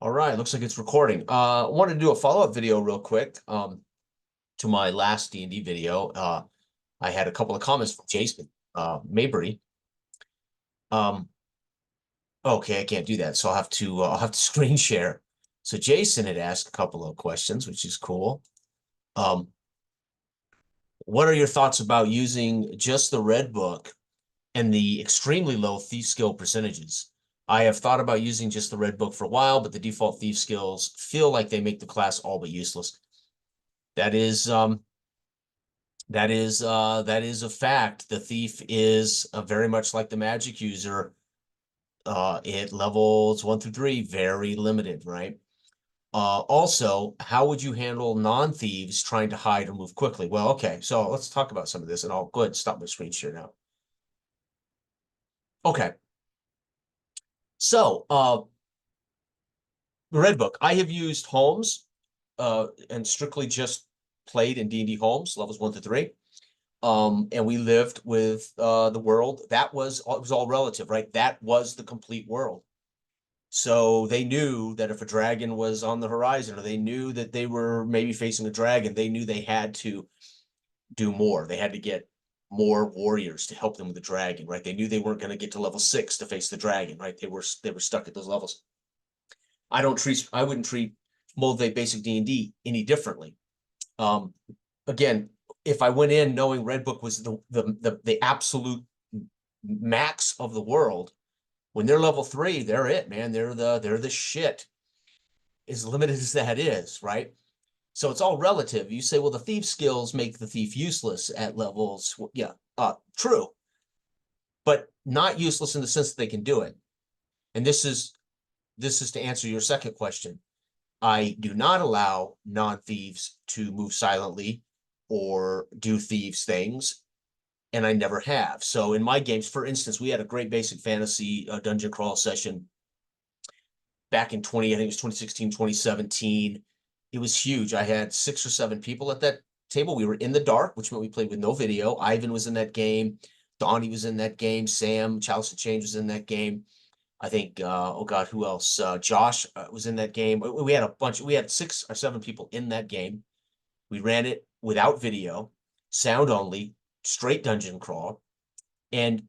All right, looks like it's recording. I wanted to do a follow-up video real quick to my last D&D video. I had a couple of comments from Jason Mabry. Um, okay, I can't do that, so I'll have to screen share. So Jason had asked a couple of questions, which is cool. Um, what are your thoughts about using just the red book and the extremely low thief skill percentages? I have thought about using just the red book for a while, but the default thief skills feel like they make the class all but useless. That is that is a fact. The thief is very much like the magic user. It levels 1 through 3, very limited, right? Also, how would you handle non-thieves trying to hide or move quickly? Well, okay, so let's talk about some of this, and I'll go ahead and stop my screen share now. Okay, so the red book. I have used Holmes and strictly just played in D&D Holmes, levels 1 through 3. And we lived with the world. It was all relative, right? That was the complete world. So they knew that if a dragon was on the horizon, or they knew that they were maybe facing a dragon, they knew they had to do more. They had to get more warriors to help them with the dragon, right? They knew they weren't going to get to level 6 to face the dragon, right? They were stuck at those levels. I wouldn't treat Moldvay basic D&D any differently. Again, if I went in knowing Red Book was the absolute max of the world, when they're level 3, they're it, man. They're the shit. As limited as that is, right? So it's all relative. You say, well, the thief skills make the thief useless at levels. Yeah, true, but not useless in the sense that they can do it. And this is to answer your second question. I do not allow non-thieves to move silently or do thieves things, and I never have. So in my games, for instance, we had a great basic fantasy dungeon crawl session back in I think it was 2016, 2017. It was huge. I had 6 or 7 people at that table. We were in the dark, which meant we played with no video. Ivan was in that game. Donnie was in that game. Sam, Chalice of Change was in that game. I think, oh God, who else? Josh was in that game. We had 6 or 7 people in that game. We ran it without video, sound only, straight dungeon crawl. And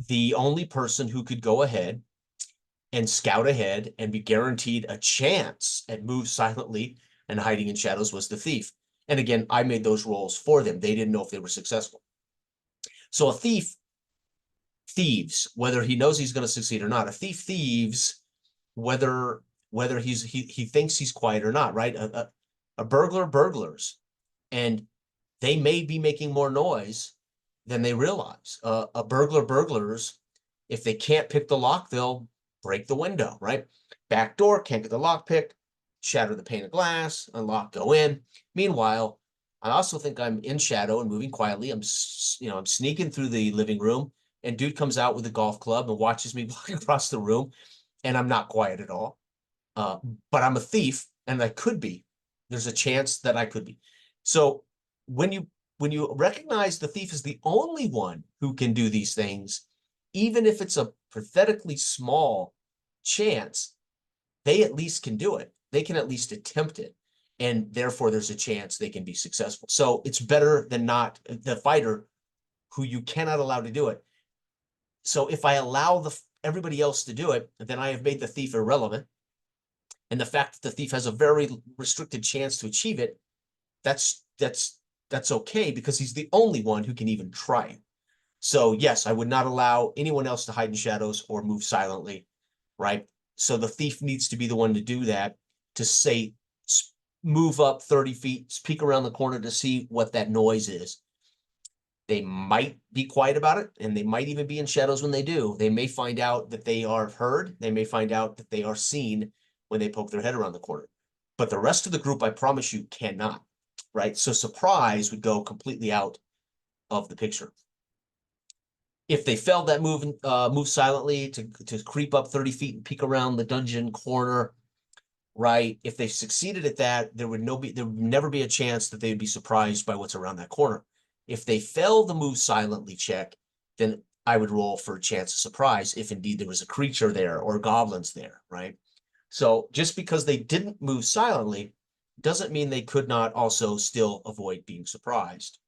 the only person who could go ahead and scout ahead and be guaranteed a chance at move silently and hiding in shadows was the thief. And again, I made those rolls for them. They didn't know if they were successful. So a thief thieves, whether he knows he's going to succeed or not. A thief thieves whether he thinks he's quiet or not, right? A burglar burglars, and they may be making more noise than they realize. A burglar burglars, if they can't pick the lock, they'll break the window, right? Back door, can't get the lock picked, shatter the pane of glass, unlock, go in. Meanwhile, I also think I'm in shadow and moving quietly. I'm sneaking through the living room, and dude comes out with a golf club and watches me walk across the room, and I'm not quiet at all. But I'm a thief, and I could be. There's a chance that I could be. So when you recognize the thief is the only one who can do these things, even if it's a pathetically small chance, they at least can do it. They can at least attempt it. And therefore, there's a chance they can be successful. So it's better than not the fighter who you cannot allow to do it. So if I allow everybody else to do it, then I have made the thief irrelevant. And the fact that the thief has a very restricted chance to achieve it, that's okay, because he's the only one who can even try it. So yes, I would not allow anyone else to hide in shadows or move silently, right? So the thief needs to be the one to do that, to say, move up 30 feet, peek around the corner to see what that noise is. They might be quiet about it, and they might even be in shadows when they do. They may find out that they are heard. They may find out that they are seen when they poke their head around the corner. But the rest of the group, I promise you, cannot, right? So surprise would go completely out of the picture. If they failed that move silently to creep up 30 feet and peek around the dungeon corner, right? If they succeeded at that, there would never be a chance that they would be surprised by what's around that corner. If they fail the move silently check, then I would roll for a chance of surprise if indeed there was a creature there or goblins there, right? So just because they didn't move silently doesn't mean they could not also still avoid being surprised,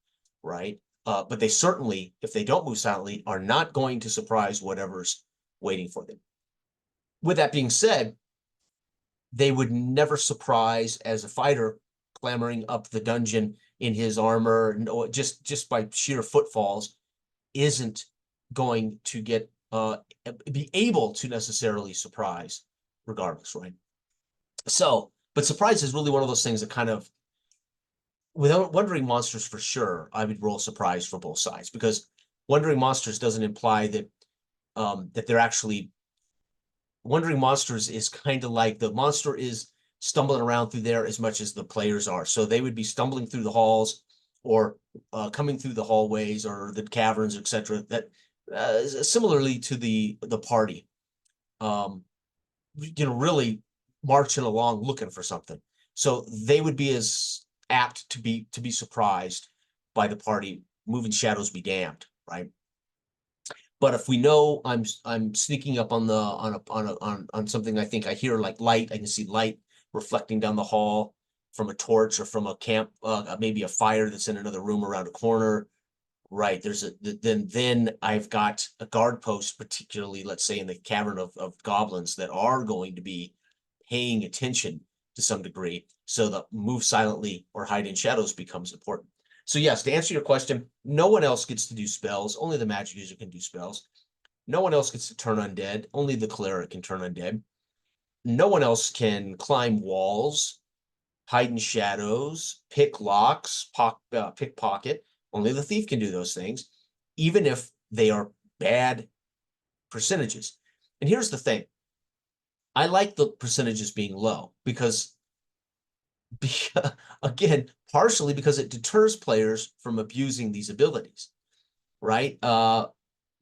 right? But they certainly, if they don't move silently, are not going to surprise whatever's waiting for them. With that being said, they would never surprise as a fighter clambering up the dungeon in his armor, no, just by sheer footfalls, isn't going to get be able to necessarily surprise regardless, right? So, but surprise is really one of those things that kind of, without Wandering Monsters for sure, I would roll surprise for both sides, because Wandering Monsters doesn't imply that that they're actually Wandering Monsters is kind of like the monster is stumbling around through there as much as the players are. So they would be stumbling through the halls or coming through the hallways or the caverns, etc. That similarly to the party, really marching along looking for something. So they would be as apt to be surprised by the party. Moving shadows be damned, right? But if we know I'm sneaking up on the on something, I think I hear like light, I can see light reflecting down the hall from a torch or from a camp, maybe a fire that's in another room around a corner. Right. Then I've got a guard post, particularly, let's say, in the cavern of goblins that are going to be paying attention to some degree. So the move silently or hide in shadows becomes important. So yes, to answer your question, no one else gets to do spells. Only the magic user can do spells. No one else gets to turn undead. Only the cleric can turn undead. No one else can climb walls, hide in shadows, pick locks, pickpocket. Only the thief can do those things, even if they are bad percentages. And here's the thing. I like the percentages being low because again, partially because it deters players from abusing these abilities, right?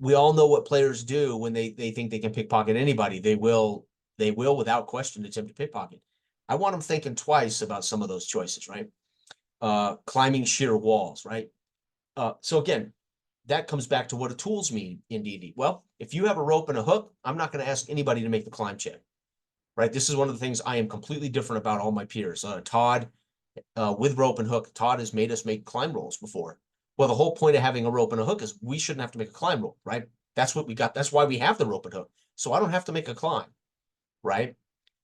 We all know what players do when they think they can pickpocket anybody. They will without question attempt to pickpocket. I want them thinking twice about some of those choices, right? Climbing sheer walls, right? So again, that comes back to what do tools mean in D&D. Well, if you have a rope and a hook, I'm not going to ask anybody to make the climb check, right? This is one of the things I am completely different about all my peers. Todd, with rope and hook, Todd has made us make climb rolls before. Well, the whole point of having a rope and a hook is we shouldn't have to make a climb roll, right? That's what we got. That's why we have the rope and hook. So I don't have to make a climb, right?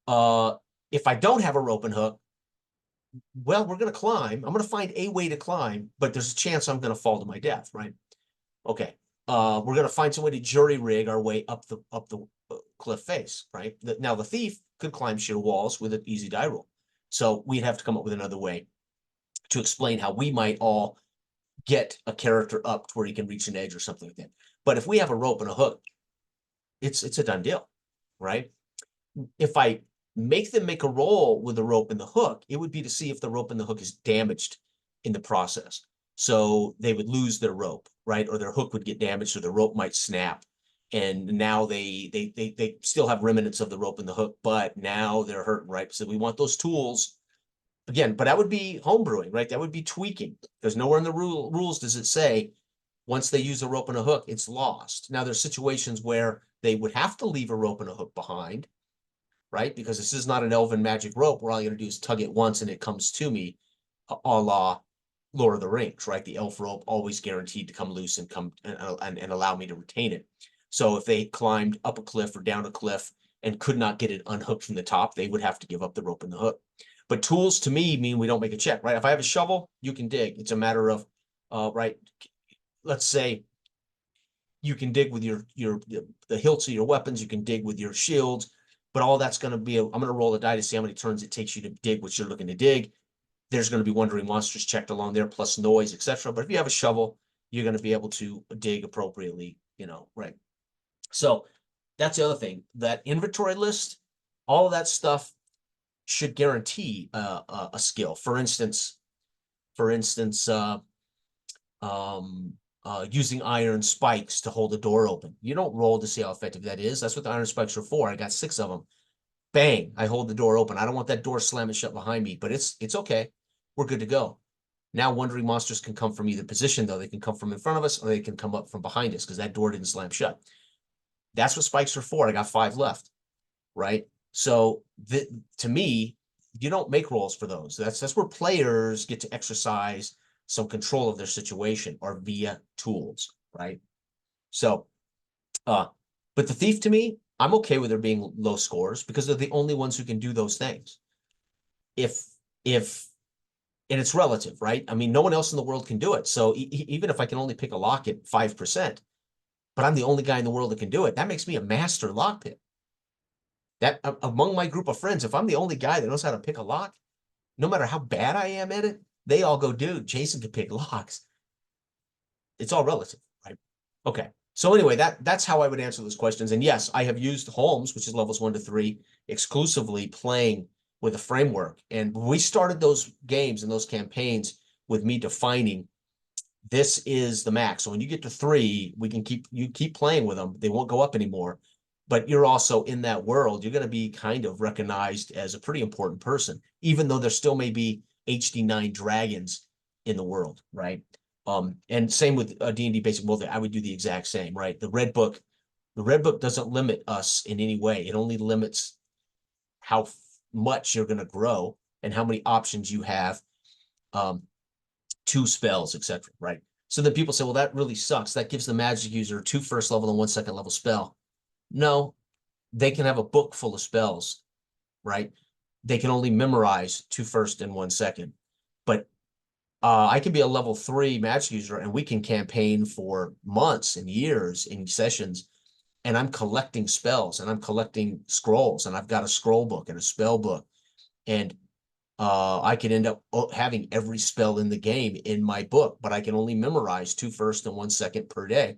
If I don't have a rope and hook, well, we're going to climb. I'm going to find a way to climb, but there's a chance I'm going to fall to my death, right? Okay. We're going to find some way to jury rig our way up the cliff face, right? Now the thief could climb sheer walls with an easy die roll. So we'd have to come up with another way to explain how we might all get a character up to where he can reach an edge or something like that. But if we have a rope and a hook, it's a done deal, right? If I make them make a roll with the rope and the hook, it would be to see if the rope and the hook is damaged in the process. So they would lose their rope, right? Or their hook would get damaged, or the rope might snap. And now they still have remnants of the rope and the hook, but now they're hurting, right? So we want those tools again, but that would be homebrewing, right? That would be tweaking, because nowhere in the rules does it say once they use a rope and a hook, it's lost. Now there's situations where they would have to leave a rope and a hook behind, right? Because this is not an elven magic rope where all you gotta do is tug it once and it comes to me, a la Lord of the Rings, right? The elf rope always guaranteed to come loose and come and allow me to retain it. So if they climbed up a cliff or down a cliff and could not get it unhooked from the top, they would have to give up the rope and the hook. But tools to me mean we don't make a check, right? If I have a shovel, you can dig. It's a matter of, right? Let's say you can dig with the hilts of your weapons. You can dig with your shields, but all that's going to be, I'm going to roll a die to see how many turns it takes you to dig what you're looking to dig. There's going to be Wandering Monsters checked along there, plus noise, etc. But if you have a shovel, you're going to be able to dig appropriately, right? So that's the other thing. That inventory list, all of that stuff should guarantee a skill. For instance, using iron spikes to hold a door open. You don't roll to see how effective that is. That's what the iron spikes are for. I got 6 of them. Bang, I hold the door open. I don't want that door slamming shut behind me, but it's okay. We're good to go. Now Wandering Monsters can come from either position, though. They can come from in front of us or they can come up from behind us because that door didn't slam shut. That's what spikes are for. I got 5 left, right? So to me, you don't make rolls for those. That's where players get to exercise some control of their situation or via tools, right? So, but the thief to me, I'm okay with there being low scores because they're the only ones who can do those things. If and it's relative, right? I mean, no one else in the world can do it. So even if I can only pick a lock at 5%, but I'm the only guy in the world that can do it, that makes me a master lockpick. That among my group of friends, if I'm the only guy that knows how to pick a lock, no matter how bad I am at it, they all go, dude, Jason can pick locks. It's all relative, right? Okay. So anyway, that's how I would answer those questions. And yes, I have used Holmes, which is levels 1 to 3, exclusively playing with a framework. And we started those games and those campaigns with me defining this is the max. So when you get to 3, you keep playing with them. They won't go up anymore. But you're also in that world. You're going to be kind of recognized as a pretty important person, even though there still may be HD9 dragons in the world, right? And same with D&D Basic Moldvay, I would do the exact same, right? The Red Book doesn't limit us in any way. It only limits how much you're going to grow and how many options you have, 2 spells, etc., right? So then people say, well, that really sucks. That gives the magic user 2 first level and 1 second level spell. No, they can have a book full of spells, right? They can only memorize 2 first and 1 second. But I can be a level 3 magic user and we can campaign for months and years in sessions. And I'm collecting spells and I'm collecting scrolls and I've got a scroll book and a spell book. And I could end up having every spell in the game in my book, but I can only memorize 2 first and 1 second per day.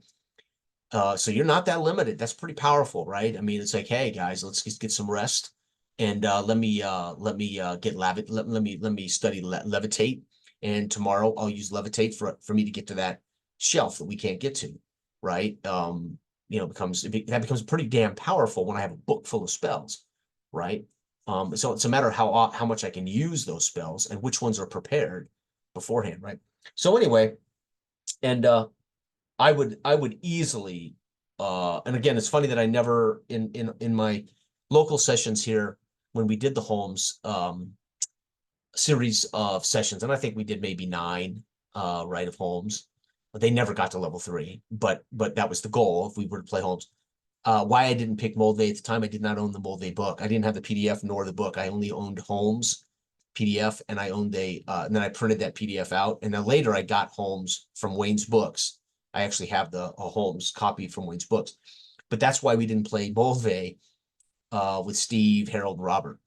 So you're not that limited. That's pretty powerful, right? I mean, it's like, hey guys, let's just get some rest, and let me get let me study levitate, and tomorrow I'll use levitate for me to get to that shelf that we can't get to, right? That becomes pretty damn powerful when I have a book full of spells, right? So it's a matter of how much I can use those spells and which ones are prepared beforehand, right? So anyway, and I would easily, and again, it's funny that I never in my local sessions here when we did the Holmes series of sessions, and I think we did maybe 9, right, of Holmes. They never got to level 3, but that was the goal if we were to play Holmes. Why I didn't pick Moldvay at the time, I did not own the Moldvay book. I didn't have the PDF nor the book. I only owned Holmes PDF, and I owned and then I printed that PDF out. And then later I got Holmes from Wayne's Books. I actually have a Holmes copy from Wayne's Books. But that's why we didn't play Moldvay with Steve, Harold, and Robert,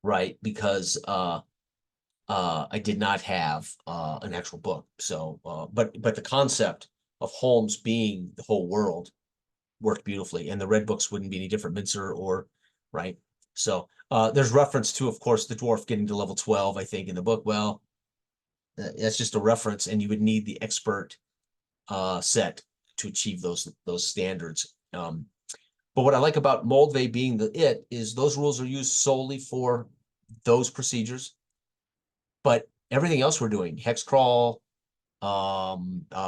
right? Because I did not have an actual book. So, but the concept of Holmes being the whole world worked beautifully, and the red books wouldn't be any different, Mincer or right. So there's reference to, of course, the dwarf getting to level 12, I think, in the book. Well, that's just a reference, and you would need the expert set to achieve those standards. But what I like about Moldvay being is those rules are used solely for those procedures, but everything else we're doing, hex crawl,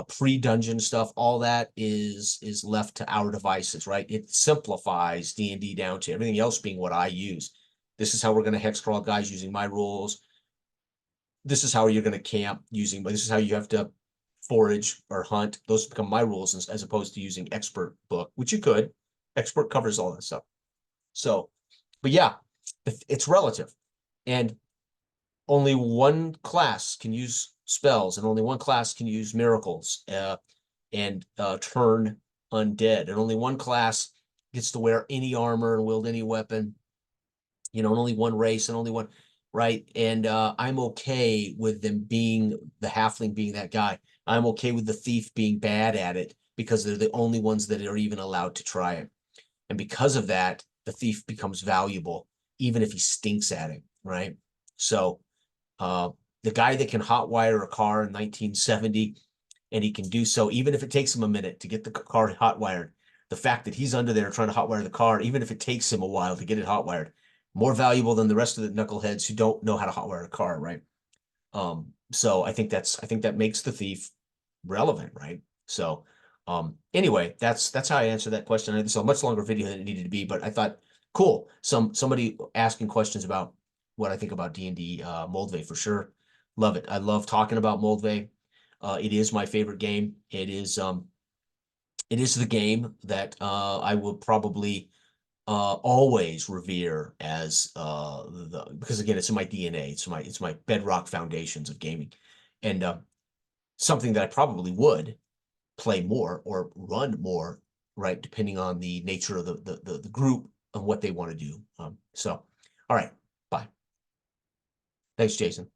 pre-dungeon stuff, all that is left to our devices, right? It simplifies D&D down to everything else being what I use. This is how we're going to hex crawl, guys, using my rules. This is how you're going to camp using, but this is how you have to forage or hunt. Those become my rules as opposed to using expert book, which you could. Expert covers all that stuff. So, but yeah, it's relative. And only one class can use spells, and only one class can use miracles and turn undead, and only one class gets to wear any armor and wield any weapon. And only one race and only one, right? And I'm okay with them being the halfling being that guy. I'm okay with the thief being bad at it because they're the only ones that are even allowed to try it. And because of that, the thief becomes valuable, even if he stinks at it, right? So the guy that can hotwire a car in 1970, and he can do so even if it takes him a minute to get the car hotwired, the fact that he's under there trying to hotwire the car, even if it takes him a while to get it hotwired, more valuable than the rest of the knuckleheads who don't know how to hotwire a car, right? So I think that makes the thief relevant, right? So anyway, that's how I answer that question. It's a much longer video than it needed to be, but I thought Cool. Somebody asking questions about what I think about D&D, Moldvay for sure. Love it. I love talking about Moldvay. It is my favorite game. It is the game that I will probably always revere as because again, it's in my DNA. It's my bedrock foundations of gaming, and something that I probably would play more or run more, right? Depending on the nature of the group and what they want to do. So, all right, bye. Thanks, Jason.